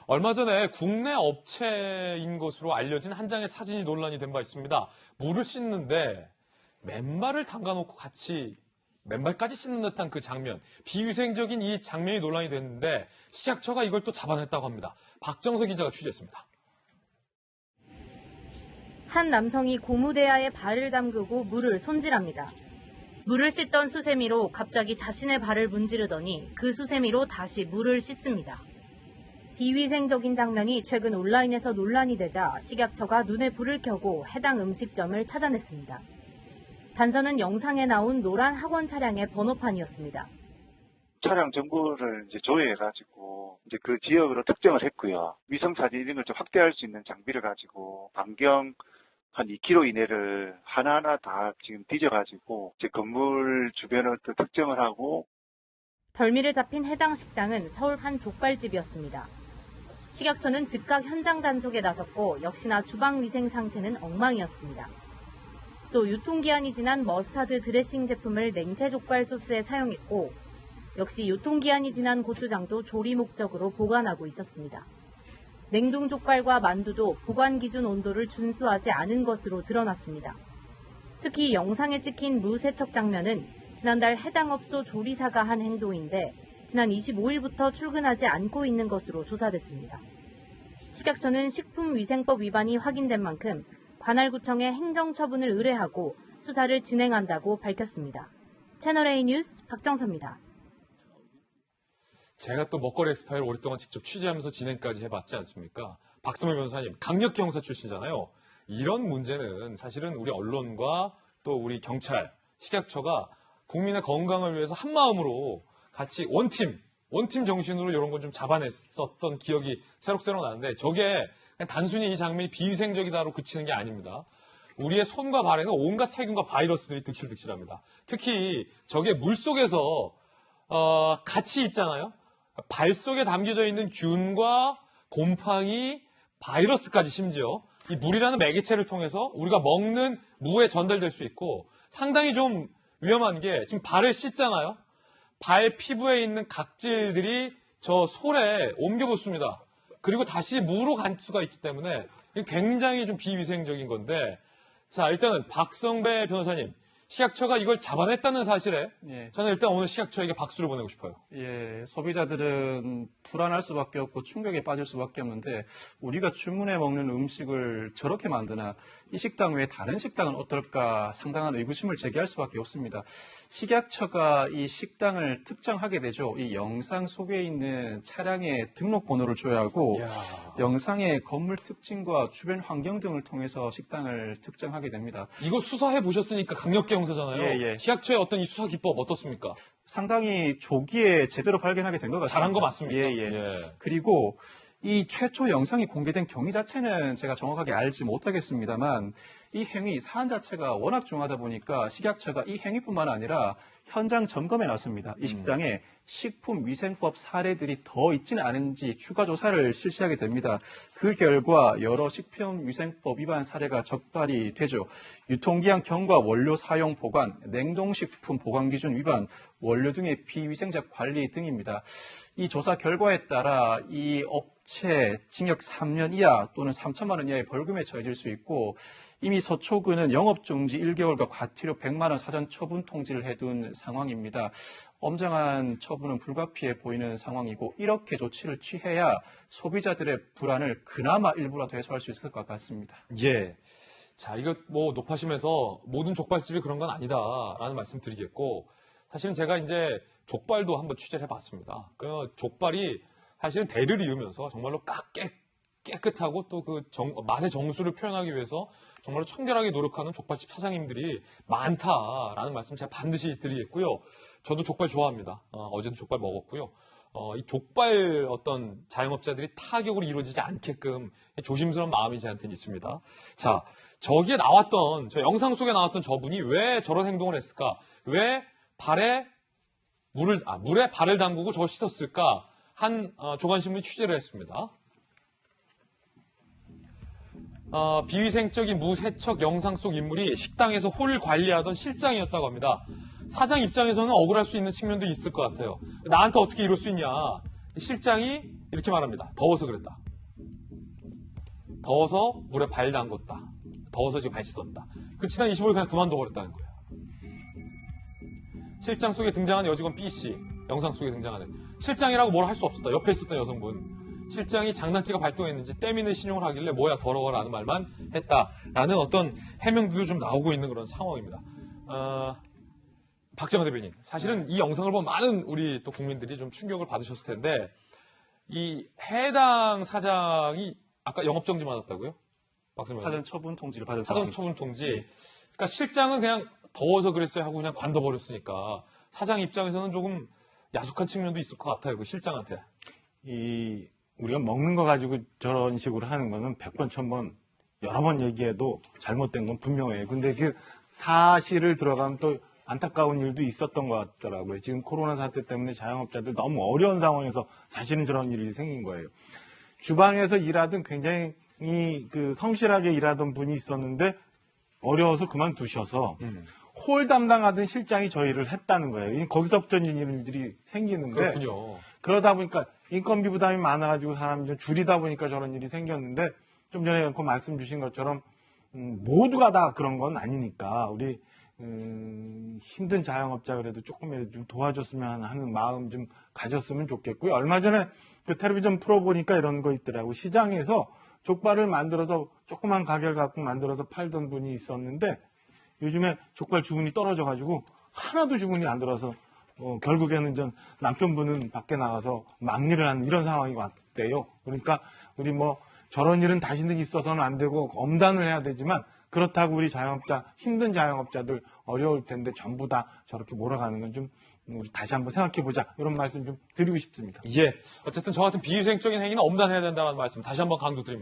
얼마 전에 국내 업체인 것으로 알려진 한 장의 사진이 논란이 된 바 있습니다. 물을 씻는데 맨발을 담가놓고 같이 맨발까지 씻는 듯한 그 장면, 비위생적인 이 장면이 논란이 됐는데 식약처가 이걸 또 잡아냈다고 합니다. 박정석 기자가 취재했습니다. 한 남성이 고무대야에 발을 담그고 물을 손질합니다. 물을 씻던 수세미로 갑자기 자신의 발을 문지르더니 그 수세미로 다시 물을 씻습니다. 비위생적인 장면이 최근 온라인에서 논란이 되자 식약처가 눈에 불을 켜고 해당 음식점을 찾아냈습니다. 단서는 영상에 나온 노란 학원 차량의 번호판이었습니다. 차량 정보를 이제 조회해가지고 이제 그 지역으로 특정을 했고요. 위성 사진 이런 걸 좀 확대할 수 있는 장비를 가지고 반경 한 2km 이내를 하나하나 다 지금 뒤져가지고 이제 건물 주변을 또 특정을 하고. 덜미를 잡힌 해당 식당은 서울 한 족발집이었습니다. 식약처는 즉각 현장 단속에 나섰고 역시나 주방 위생 상태는 엉망이었습니다. 또 유통기한이 지난 머스타드 드레싱 제품을 냉채 족발 소스에 사용했고 역시 유통기한이 지난 고추장도 조리 목적으로 보관하고 있었습니다. 냉동 족발과 만두도 보관 기준 온도를 준수하지 않은 것으로 드러났습니다. 특히 영상에 찍힌 무세척 장면은 지난달 해당 업소 조리사가 한 행동인데 지난 25일부터 출근하지 않고 있는 것으로 조사됐습니다. 식약처는 식품위생법 위반이 확인된 만큼 관할구청에 행정처분을 의뢰하고 수사를 진행한다고 밝혔습니다. 채널A 뉴스 박정서입니다. 제가 또 먹거리 엑스파일을 오랫동안 직접 취재하면서 진행까지 해봤지 않습니까? 박선배 변호사님, 강력기 형사 출신이잖아요. 이런 문제는 사실은 우리 언론과 또 우리 경찰, 식약처가 국민의 건강을 위해서 한 마음으로 같이 원팀 정신으로 이런 건 좀 잡아냈었던 기억이 새록새록 나는데 저게 그냥 단순히 이 장면이 비위생적이다로 그치는 게 아닙니다. 우리의 손과 발에는 온갖 세균과 바이러스들이 득실득실합니다. 특히 저게 물속에서 같이 있잖아요. 발 속에 담겨져 있는 균과 곰팡이, 바이러스까지 심지어 이 물이라는 매개체를 통해서 우리가 먹는 무에 전달될 수 있고 상당히 좀 위험한 게 지금 발을 씻잖아요. 발 피부에 있는 각질들이 저 솔에 옮겨 붙습니다. 그리고 다시 무로 갈 수가 있기 때문에 굉장히 좀 비위생적인 건데 자 일단은 박성배 변호사님 식약처가 이걸 잡아냈다는 사실에 저는 일단 오늘 식약처에게 박수를 보내고 싶어요. 예, 소비자들은 불안할 수밖에 없고 충격에 빠질 수밖에 없는데 우리가 주문해 먹는 음식을 저렇게 만드나 이 식당 외에 다른 식당은 어떨까 상당한 의구심을 제기할 수밖에 없습니다. 식약처가 이 식당을 특정하게 되죠. 이 영상 속에 있는 차량의 등록번호를 줘야 하고 영상의 건물 특징과 주변 환경 등을 통해서 식당을 특정하게 됩니다. 이거 수사해 보셨으니까 강력기 형사잖아요. 식약처의 어떤 이 수사 기법 어떻습니까? 상당히 조기에 제대로 발견하게 된 것 같습니다. 잘한 거 맞습니까? 그리고 이 최초 영상이 공개된 경위 자체는 제가 정확하게 알지 못하겠습니다만 이 행위 사안 자체가 워낙 중하다 보니까 식약처가 이 행위뿐만 아니라 현장 점검에 나섭니다. 이 식당에 식품위생법 사례들이 더 있지는 않은지 추가 조사를 실시하게 됩니다. 그 결과 여러 식품위생법 위반 사례가 적발이 되죠. 유통기한 경과, 원료 사용 보관, 냉동식품 보관 기준 위반, 원료 등의 비위생적 관리 등입니다. 이 조사 결과에 따라 이 업체 징역 3년 이하 또는 3천만 원 이하의 벌금에 처해질 수 있고 이미 서초구는 영업중지 1개월과 과태료 100만 원 사전 처분 통지를 해둔 상황입니다. 엄정한 처분은 불가피해 보이는 상황이고 이렇게 조치를 취해야 소비자들의 불안을 그나마 일부라도 해소할 수 있을 것 같습니다. 예. 자, 이거 뭐 높아심에서 모든 족발집이 그런 건 아니다라는 말씀 드리겠고 사실은 제가 이제 족발도 한번 취재를 해봤습니다. 그 족발이 사실은 대를 이으면서 정말로 깨끗하고 또 그 맛의 정수를 표현하기 위해서 정말로 청결하게 노력하는 족발집 사장님들이 많다라는 말씀 제가 반드시 드리겠고요. 저도 족발 좋아합니다. 어제도 족발 먹었고요. 이 족발 어떤 자영업자들이 타격으로 이루어지지 않게끔 조심스러운 마음이 저한테는 있습니다. 자, 저기에 나왔던, 저 영상 속에 나왔던 저분이 왜 저런 행동을 했을까? 왜 물에 발을 담그고 저걸 씻었을까? 한 조간신문이 취재를 했습니다. 비위생적인 무세척 영상 속 인물이 식당에서 홀 관리하던 실장이었다고 합니다. 사장 입장에서는 억울할 수 있는 측면도 있을 것 같아요. 나한테 어떻게 이럴 수 있냐. 실장이 이렇게 말합니다. 더워서 그랬다. 더워서 물에 발 담궜다. 더워서 지금 발 씻었다. 그 지난 25일 그냥 그만둬버렸다는 거예요. 실장 속에 등장하는 여직원 B씨, 영상 속에 등장하는 실장이라고 뭘 할 수 없었다. 옆에 있었던 여성분. 실장이 장난기가 발동했는지 때미는 신용을 하길래 뭐야 더러워라는 말만 했다라는 어떤 해명들도 좀 나오고 있는 그런 상황입니다. 박정아 대변인, 사실은 이 영상을 본 많은 우리 또 국민들이 좀 충격을 받으셨을 텐데 이 해당 사장이 아까 영업정지 맞았다고요? 박수민 사전 처분 통지를 받은 사전 상황입니다. 처분 통지. 그러니까 실장은 그냥 더워서 그랬어요 하고 그냥 관둬버렸으니까 사장 입장에서는 조금 야속한 측면도 있을 것 같아요. 그 실장한테. 우리가 먹는 거 가지고 저런 식으로 하는 거는 100번, 1000번, 여러 번 얘기해도 잘못된 건 분명해요. 근데 그 사실을 들어가면 또 안타까운 일도 있었던 것 같더라고요. 지금 코로나 사태 때문에 자영업자들 너무 어려운 상황에서 사실은 저런 일이 생긴 거예요. 주방에서 일하던 굉장히 성실하게 일하던 분이 있었는데 어려워서 그만두셔서 홀 담당하던 실장이 저 일을 했다는 거예요. 거기서부터 이런 일들이 생기는데 그렇군요. 그러다 보니까 인건비 부담이 많아가지고 사람이 좀 줄이다 보니까 저런 일이 생겼는데 좀 전에 그 말씀 주신 것처럼 모두가 다 그런 건 아니니까 우리 힘든 자영업자 그래도 조금이라도 좀 도와줬으면 하는 마음 좀 가졌으면 좋겠고요. 얼마 전에 그 텔레비전 프로 보니까 이런 거 있더라고. 시장에서 족발을 만들어서 조그만 가게를 갖고 만들어서 팔던 분이 있었는데 요즘에 족발 주문이 떨어져가지고 하나도 주문이 안 들어서 결국에는 전 남편분은 밖에 나가서 막일을 하는 이런 상황이 왔대요. 그러니까 우리 저런 일은 다시는 있어서는 안 되고 엄단을 해야 되지만 그렇다고 우리 자영업자, 힘든 자영업자들 어려울 텐데 전부 다 저렇게 몰아가는 건 좀 우리 다시 한번 생각해보자. 이런 말씀 좀 드리고 싶습니다. 예. 어쨌든 저 같은 비위생적인 행위는 엄단해야 된다는 말씀 다시 한번 강조드립니다.